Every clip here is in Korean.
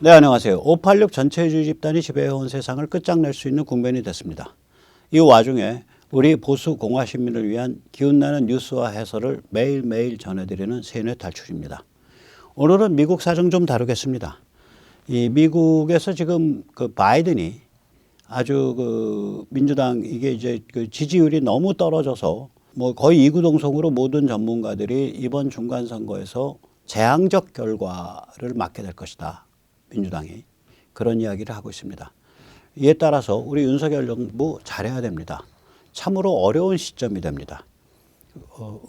네, 안녕하세요. 586 전체주의 집단이 지배해온 세상을 끝장낼 수 있는 국면이 됐습니다. 이 와중에 우리 보수 공화 시민을 위한 기운나는 뉴스와 해설을 매일매일 전해드리는 세뇌 탈출입니다. 오늘은 미국 사정 좀 다루겠습니다. 이 미국에서 지금 그 바이든이 아주 그 민주당 이게 이제 그 지지율이 너무 떨어져서 뭐 거의 이구동성으로 모든 전문가들이 이번 중간 선거에서 재앙적 결과를 맞게 될 것이다. 민주당이 그런 이야기를 하고 있습니다. 이에 따라서 우리 윤석열 정부 잘해야 됩니다. 참으로 어려운 시점이 됩니다.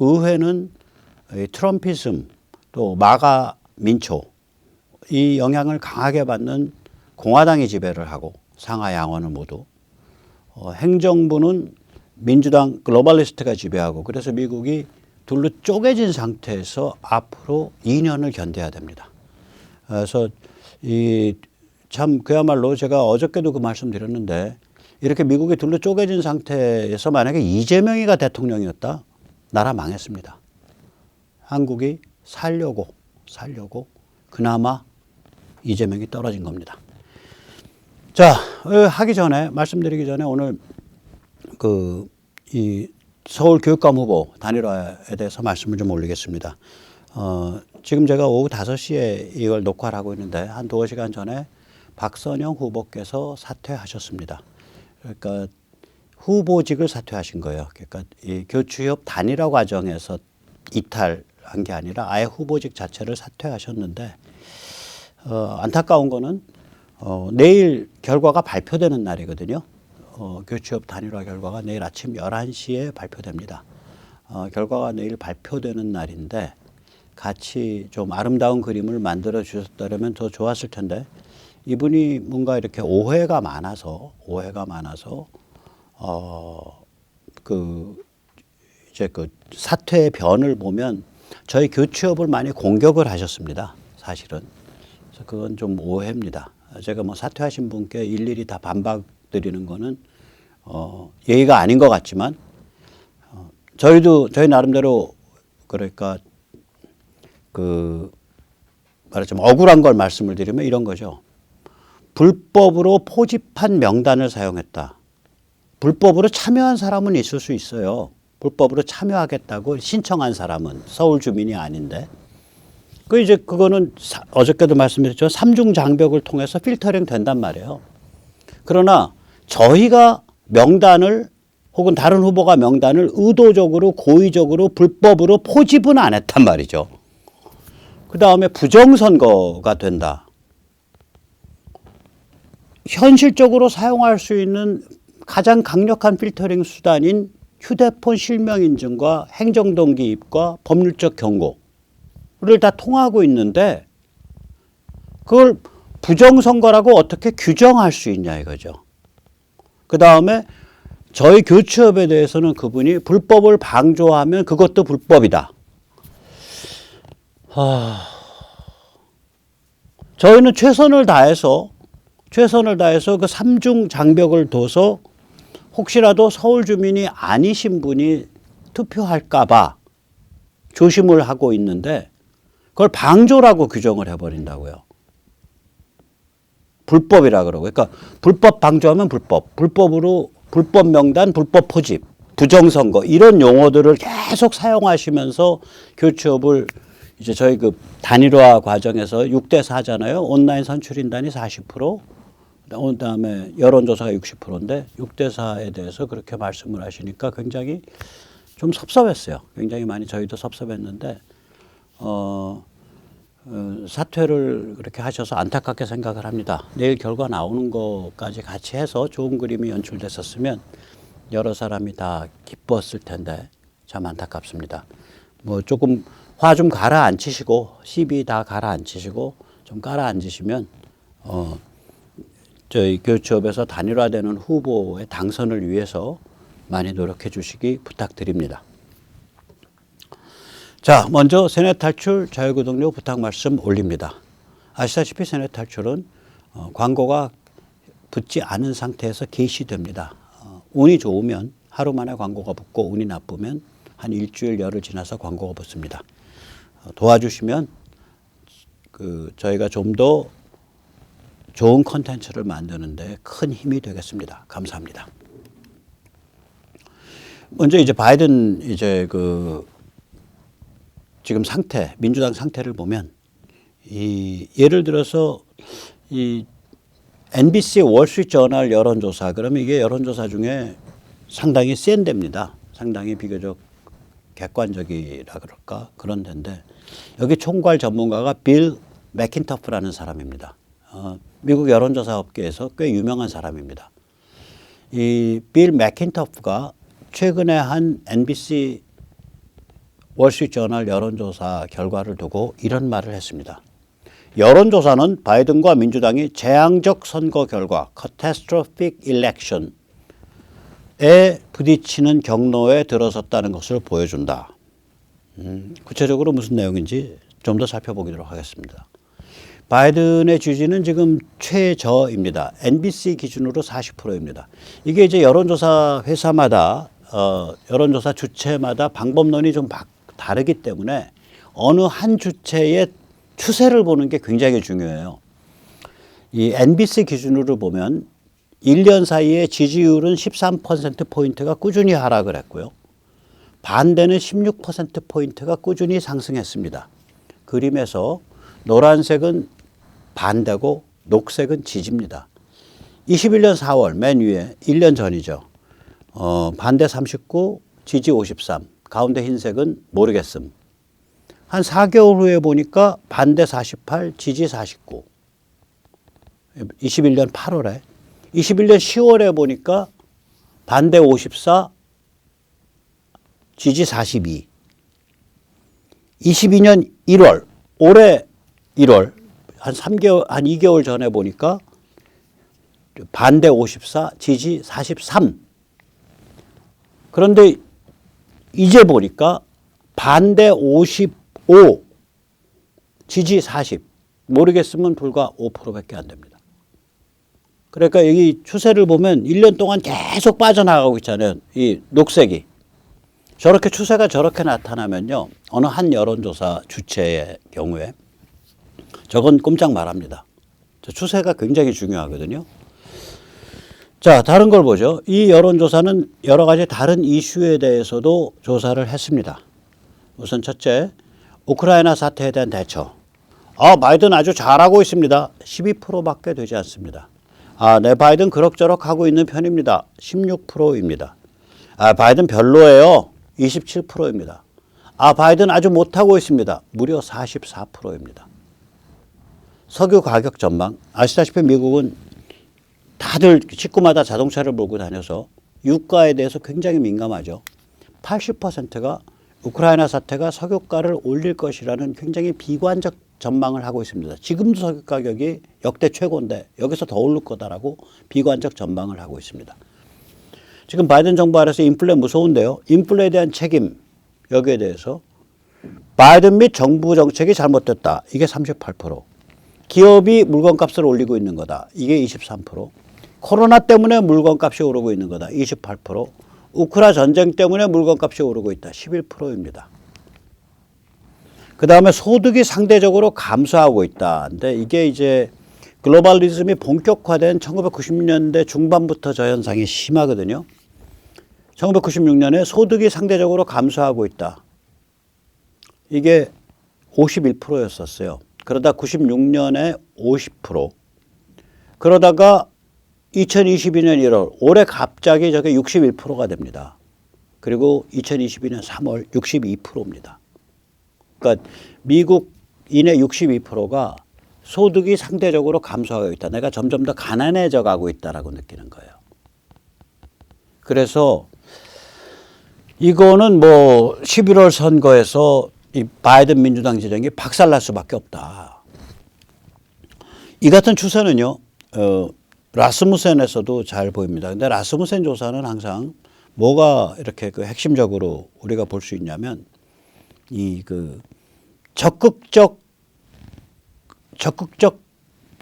의회는 트럼피즘 또 마가 민초 이 영향을 강하게 받는 공화당이 지배를 하고 상하 양원을 모두 행정부는 민주당 글로벌리스트가 지배하고 그래서 미국이 둘로 쪼개진 상태에서 앞으로 2년을 견뎌야 됩니다. 그래서 참 그야말로 제가 어저께도 그 말씀 드렸는데 이렇게 미국이 둘로 쪼개진 상태에서 만약에 이재명이가 대통령이었다 나라 망했습니다. 한국이 살려고 그나마 이재명이 떨어진 겁니다. 자, 말씀드리기 전에 오늘 이 서울 교육감 후보 단일화에 대해서 말씀을 좀 올리겠습니다. 지금 제가 오후 5시에 이걸 녹화를 하고 있는데 한 두어 시간 전에 박선영 후보께서 사퇴하셨습니다. 그러니까 후보직을 사퇴하신 거예요. 그러니까 이 교추협 단일화 과정에서 이탈한 게 아니라 아예 후보직 자체를 사퇴하셨는데 안타까운 거는 내일 결과가 발표되는 날이거든요. 교추협 단일화 결과가 내일 아침 11시에 발표됩니다. 결과가 내일 발표되는 날인데 같이 좀 아름다운 그림을 만들어 주셨다면 더 좋았을 텐데 이분이 뭔가 이렇게 오해가 많아서 이제 그 사퇴의 변을 보면 저희 교취업을 많이 공격을 하셨습니다. 사실은. 그래서 그건 좀 오해입니다. 제가 뭐 사퇴하신 분께 일일이 다 반박드리는 거는 예의가 아닌 것 같지만 저희 나름대로 그러니까 말하자면 억울한 걸 말씀을 드리면 이런 거죠. 불법으로 포집한 명단을 사용했다. 불법으로 참여한 사람은 있을 수 있어요. 불법으로 참여하겠다고 신청한 사람은 서울 주민이 아닌데. 그거는 어저께도 말씀드렸죠. 삼중 장벽을 통해서 필터링 된단 말이에요. 그러나 저희가 명단을 혹은 다른 후보가 명단을 의도적으로 고의적으로 불법으로 포집은 안 했단 말이죠. 그 다음에 부정선거가 된다. 현실적으로 사용할 수 있는 가장 강력한 필터링 수단인 휴대폰 실명인증과 행정동기입과 법률적 경고를 다 통하고 있는데 그걸 부정선거라고 어떻게 규정할 수 있냐 이거죠. 그 다음에 저희 교취업에 대해서는 그분이 불법을 방조하면 그것도 불법이다. 저희는 최선을 다해서 그 삼중 장벽을 둬서 혹시라도 서울 주민이 아니신 분이 투표할까봐 조심을 하고 있는데 그걸 방조라고 규정을 해버린다고요. 불법이라 그러고. 그러니까 불법 방조하면 불법 명단, 불법 포집, 부정선거 이런 용어들을 계속 사용하시면서 교취업을 이제 저희 그 단일화 과정에서 6대 4잖아요. 온라인 선출인단이 40%, 그다음에 여론조사가 60%인데 6대 4에 대해서 그렇게 말씀을 하시니까 굉장히 좀 섭섭했어요. 굉장히 많이 저희도 섭섭했는데 사퇴를 그렇게 하셔서 안타깝게 생각을 합니다. 내일 결과 나오는 것까지 같이 해서 좋은 그림이 연출됐었으면 여러 사람이 다 기뻤을 텐데 참 안타깝습니다. 뭐 조금 화 좀 가라앉히시고 시비 다 가라앉히시고 좀 가라앉으시면 저희 교취업에서 단일화되는 후보의 당선을 위해서 많이 노력해 주시기 부탁드립니다. 자, 먼저 세뇌 탈출 자유구독료 부탁 말씀 올립니다. 아시다시피 세뇌 탈출은 광고가 붙지 않은 상태에서 게시됩니다. 운이 좋으면 하루 만에 광고가 붙고 운이 나쁘면 한 일주일 열흘 지나서 광고가 붙습니다. 도와주시면 저희가 좀 더 좋은 콘텐츠를 만드는데 큰 힘이 되겠습니다. 감사합니다. 먼저 이제 바이든 이제 그 지금 상태, 민주당 상태를 보면 이 예를 들어서 이 NBC 월스트리트저널 여론조사, 그러면 이게 여론조사 중에 상당히 센 데입니다. 상당히 비교적 객관적이라 그럴까 그런 데인데 여기 총괄 전문가가 빌 맥킨터프라는 사람입니다. 미국 여론조사 업계에서 꽤 유명한 사람입니다. 이 빌 맥킨터프가 최근에 한 NBC 월스트리트저널 여론조사 결과를 두고 이런 말을 했습니다. 여론조사는 바이든과 민주당이 재앙적 선거 결과 catastrophic election에 부딪히는 경로에 들어섰다는 것을 보여준다. 구체적으로 무슨 내용인지 좀 더 살펴보도록 하겠습니다. 바이든의 지지는 지금 최저입니다. NBC 기준으로 40%입니다. 이게 이제 여론조사 회사마다 여론조사 주체마다 방법론이 좀 다르기 때문에 어느 한 주체의 추세를 보는 게 굉장히 중요해요. 이 NBC 기준으로 보면 1년 사이에 지지율은 13%포인트가 꾸준히 하락을 했고요. 반대는 16%포인트가 꾸준히 상승했습니다. 그림에서 노란색은 반대고 녹색은 지지입니다. 21년 4월 맨 위에 1년 전이죠. 반대 39, 지지 53. 가운데 흰색은 모르겠음. 한 4개월 후에 보니까 반대 48, 지지 49. 21년 8월에. 21년 10월에 보니까 반대 54, 지지 42. 22년 1월, 올해 1월, 한 3개월, 한 2개월 전에 보니까 반대 54, 지지 43. 그런데 이제 보니까 반대 55, 지지 40. 모르겠으면 불과 5%밖에 안 됩니다. 그러니까 여기 추세를 보면 1년 동안 계속 빠져나가고 있잖아요. 이 녹색이. 저렇게 추세가 저렇게 나타나면요. 어느 한 여론조사 주체의 경우에 저건 꼼짝 말합니다. 추세가 굉장히 중요하거든요. 자, 다른 걸 보죠. 이 여론조사는 여러 가지 다른 이슈에 대해서도 조사를 했습니다. 우선 첫째, 우크라이나 사태에 대한 대처. 바이든 아주 잘하고 있습니다. 12%밖에 되지 않습니다. 네, 바이든 그럭저럭 하고 있는 편입니다. 16%입니다. 바이든 별로예요. 27%입니다. 바이든 아주 못하고 있습니다. 무려 44%입니다. 석유 가격 전망. 아시다시피 미국은 다들 식구마다 자동차를 몰고 다녀서 유가에 대해서 굉장히 민감하죠. 80%가 우크라이나 사태가 석유가를 올릴 것이라는 굉장히 비관적 전망을 하고 있습니다. 지금도 석유 가격이 역대 최고인데 여기서 더 오를 거다라고 비관적 전망을 하고 있습니다. 지금 바이든 정부 아래서 인플레 무서운데요. 인플레에 대한 책임 여기에 대해서 바이든 및 정부 정책이 잘못됐다. 이게 38%. 기업이 물건값을 올리고 있는 거다. 이게 23%. 코로나 때문에 물건값이 오르고 있는 거다. 28%. 우크라 전쟁 때문에 물건값이 오르고 있다. 11%입니다. 그 다음에 소득이 상대적으로 감소하고 있다. 근데 이게 이제 글로벌리즘이 본격화된 1990년대 중반부터 저 현상이 심하거든요. 1996년에 소득이 상대적으로 감소하고 있다. 이게 51%였었어요. 그러다 96년에 50%. 그러다가 2022년 1월, 올해 갑자기 저게 61%가 됩니다. 그리고 2022년 3월 62%입니다. 그러니까 미국인의 62%가 소득이 상대적으로 감소하고 있다. 내가 점점 더 가난해져 가고 있다라고 느끼는 거예요. 그래서 이거는 뭐 11월 선거에서 이 바이든 민주당 지정이 박살날 수밖에 없다. 이 같은 추세는요, 라스무센에서도 잘 보입니다. 근데 라스무센 조사는 항상 뭐가 이렇게 그 핵심적으로 우리가 볼 수 있냐면 이 그 적극적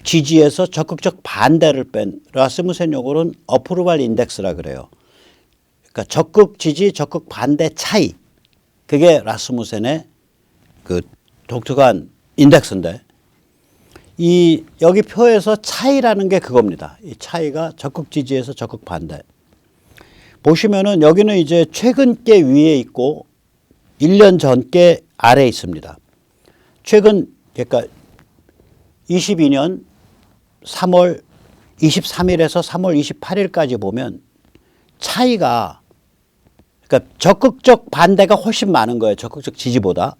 지지에서 적극적 반대를 뺀 라스무센 용어로는 어프루발 인덱스라 그래요. 그러니까 적극 지지, 적극 반대 차이. 그게 라스무센의 그 독특한 인덱스인데 여기 표에서 차이라는 게 그겁니다. 이 차이가 적극 지지에서 적극 반대. 보시면은 여기는 이제 최근 게 위에 있고 1년 전 게 아래에 있습니다. 그러니까 22년 3월 23일에서 3월 28일까지 보면 차이가, 그러니까 적극적 반대가 훨씬 많은 거예요. 적극적 지지보다.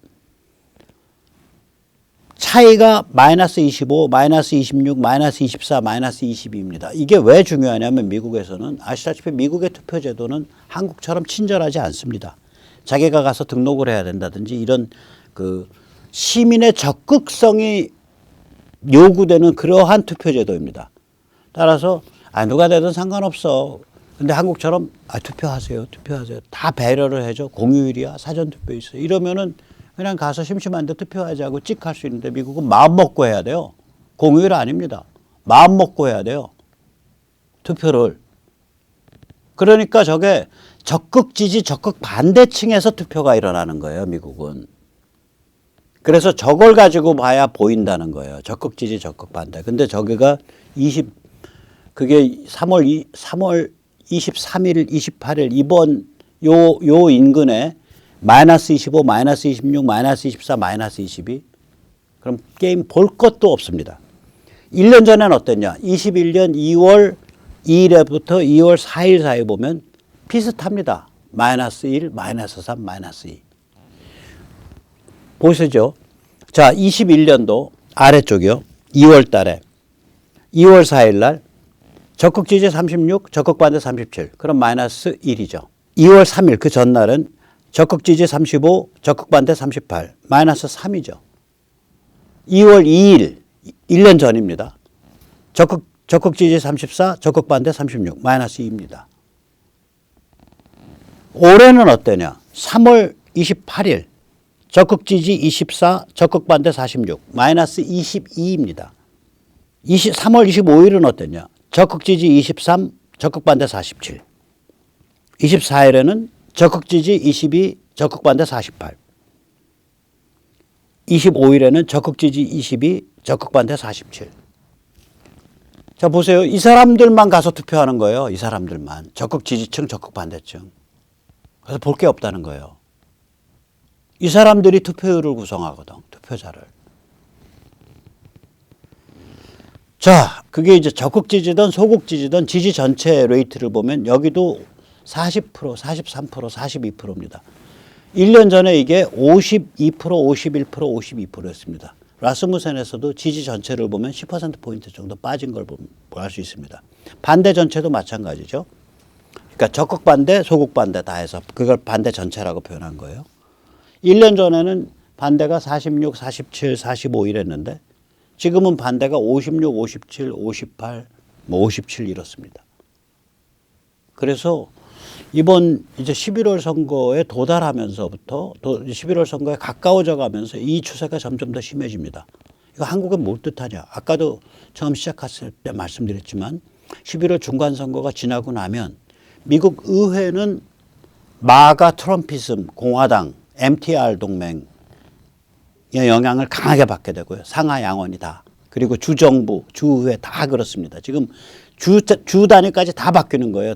차이가 마이너스 25, 마이너스 26, 마이너스 24, 마이너스 22입니다. 이게 왜 중요하냐면 미국에서는 아시다시피 미국의 투표 제도는 한국처럼 친절하지 않습니다. 자기가 가서 등록을 해야 된다든지 이런 그 시민의 적극성이 요구되는 그러한 투표 제도입니다. 따라서 누가 되든 상관없어. 근데 한국처럼 투표하세요. 다 배려를 해줘. 공휴일이야. 사전투표 있어. 이러면은 그냥 가서 심심한데 투표하지 하고 찍 할 수 있는데 미국은 마음 먹고 해야 돼요. 공휴일 아닙니다. 마음 먹고 해야 돼요. 투표를. 그러니까 저게 적극 지지, 적극 반대층에서 투표가 일어나는 거예요. 미국은. 그래서 저걸 가지고 봐야 보인다는 거예요. 적극 지지, 적극 반대. 근데 저기가 그게 3월 23일, 28일 이번 요 인근에 마이너스 25, 마이너스 26, 마이너스 24, 마이너스 22. 그럼 게임 볼 것도 없습니다. 1년 전에는 어땠냐? 21년 2월 2일부터 2월 4일 사이 보면 비슷합니다. 마이너스 1, 마이너스 3, 마이너스 2. 보시죠. 자, 21년도 아래쪽이요. 2월 달에 2월 4일 날 적극 지지 36, 적극 반대 37. 그럼 마이너스 1이죠. 2월 3일 그 전날은 적극 지지 35, 적극 반대 38. 마이너스 3이죠. 2월 2일 1년 전입니다. 적극 지지 34, 적극 반대 36. 마이너스 2입니다. 올해는 어떠냐? 3월 28일 적극 지지 24, 적극 반대 46. 마이너스 22입니다. 3월 25일은 어땠냐? 적극 지지 23, 적극 반대 47. 24일에는 적극 지지 22, 적극 반대 48. 25일에는 적극 지지 22, 적극 반대 47. 자, 보세요. 이 사람들만 가서 투표하는 거예요. 이 사람들만. 적극 지지층, 적극 반대층. 그래서 볼 게 없다는 거예요. 이 사람들이 투표율을 구성하거든. 투표자를. 자, 그게 이제 적극 지지든 소극 지지든 지지 전체 레이트를 보면 여기도 40%, 43%, 42%입니다. 1년 전에 이게 52%, 51%, 52%였습니다. 라스무센에서도 지지 전체를 보면 10%포인트 정도 빠진 걸 알 수 있습니다. 반대 전체도 마찬가지죠. 그러니까 적극 반대, 소극 반대 다 해서 그걸 반대 전체라고 표현한 거예요. 1년 전에는 반대가 46, 47, 45 이랬는데 지금은 반대가 56, 57, 58, 57 이렇습니다. 그래서 이번 이제 11월 선거에 도달하면서부터 11월 선거에 가까워져 가면서 이 추세가 점점 더 심해집니다. 이거 한국은 뭘 뜻하냐? 아까도 처음 시작했을 때 말씀드렸지만 11월 중간 선거가 지나고 나면 미국 의회는 마가 트럼피즘, 공화당, MTR 동맹의 영향을 강하게 받게 되고요. 상하 양원이 다. 그리고 주정부, 주의회 다 그렇습니다. 지금 주 단위까지 다 바뀌는 거예요.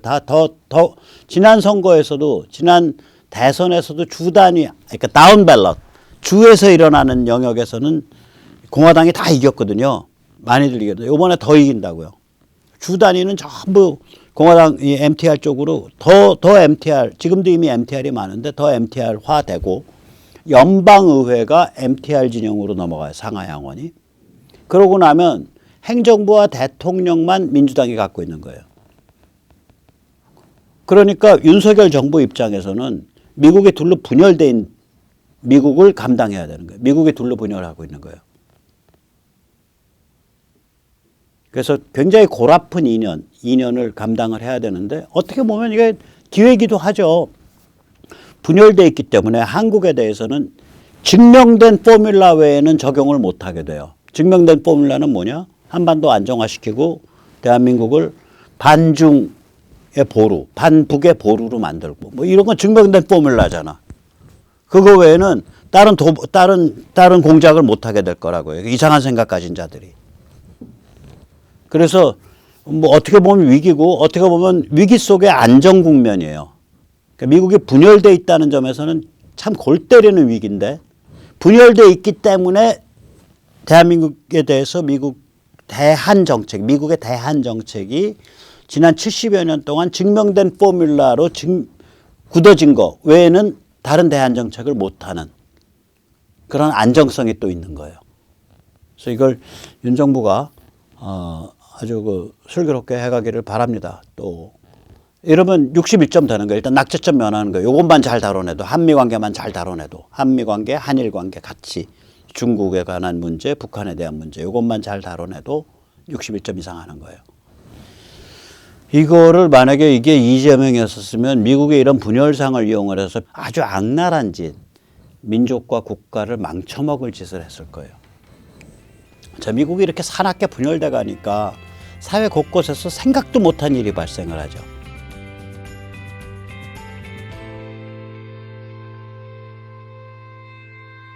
지난 선거에서도, 지난 대선에서도 주 단위, 그러니까 다운 밸럿, 주에서 일어나는 영역에서는 공화당이 다 이겼거든요. 많이들 이겼어요. 이번에 더 이긴다고요. 주 단위는 전부 공화당 이 MTR 쪽으로 더 MTR, 지금도 이미 MTR이 많은데 더 MTR화 되고 연방의회가 MTR 진영으로 넘어가요. 상하 양원이. 그러고 나면 행정부와 대통령만 민주당이 갖고 있는 거예요. 그러니까 윤석열 정부 입장에서는 미국에 둘로 분열된 미국을 감당해야 되는 거예요. 미국에 둘로 분열하고 있는 거예요. 그래서 굉장히 골아픈 2년을 감당을 해야 되는데 어떻게 보면 이게 기회이기도 하죠. 분열되어 있기 때문에 한국에 대해서는 증명된 포뮬라 외에는 적용을 못하게 돼요. 증명된 포뮬라는 뭐냐? 한반도 안정화시키고 대한민국을 반중의 보루, 반북의 보루로 만들고 뭐 이런 건 증명된 포뮬라잖아. 그거 외에는 다른 공작을 못하게 될 거라고요. 이상한 생각 가진 자들이. 그래서 뭐 어떻게 보면 위기고 어떻게 보면 위기 속의 안정 국면이에요. 그러니까 미국이 분열돼 있다는 점에서는 참 골 때리는 위기인데 분열돼 있기 때문에 대한민국에 대해서 미국의 대한 정책이 지난 70여 년 동안 증명된 포뮬라로 굳어진 거 외에는 다른 대한 정책을 못하는 그런 안정성이 또 있는 거예요. 그래서 이걸 윤 정부가 아주 슬기롭게 해가기를 바랍니다. 또 이러면 61점 되는 거예요. 일단 낙제점 면하는 거예요. 이것만 잘 다뤄내도 한미 관계만 잘 다뤄내도 한미 관계, 한일 관계 같이 중국에 관한 문제, 북한에 대한 문제 이것만 잘 다뤄내도 61점 이상 하는 거예요. 이거를 만약에 이게 이재명이었었으면 미국의 이런 분열상을 이용을 해서 아주 악랄한 짓, 민족과 국가를 망쳐먹을 짓을 했을 거예요. 자, 미국이 이렇게 사납게 분열돼 가니까 사회 곳곳에서 생각도 못한 일이 발생을 하죠.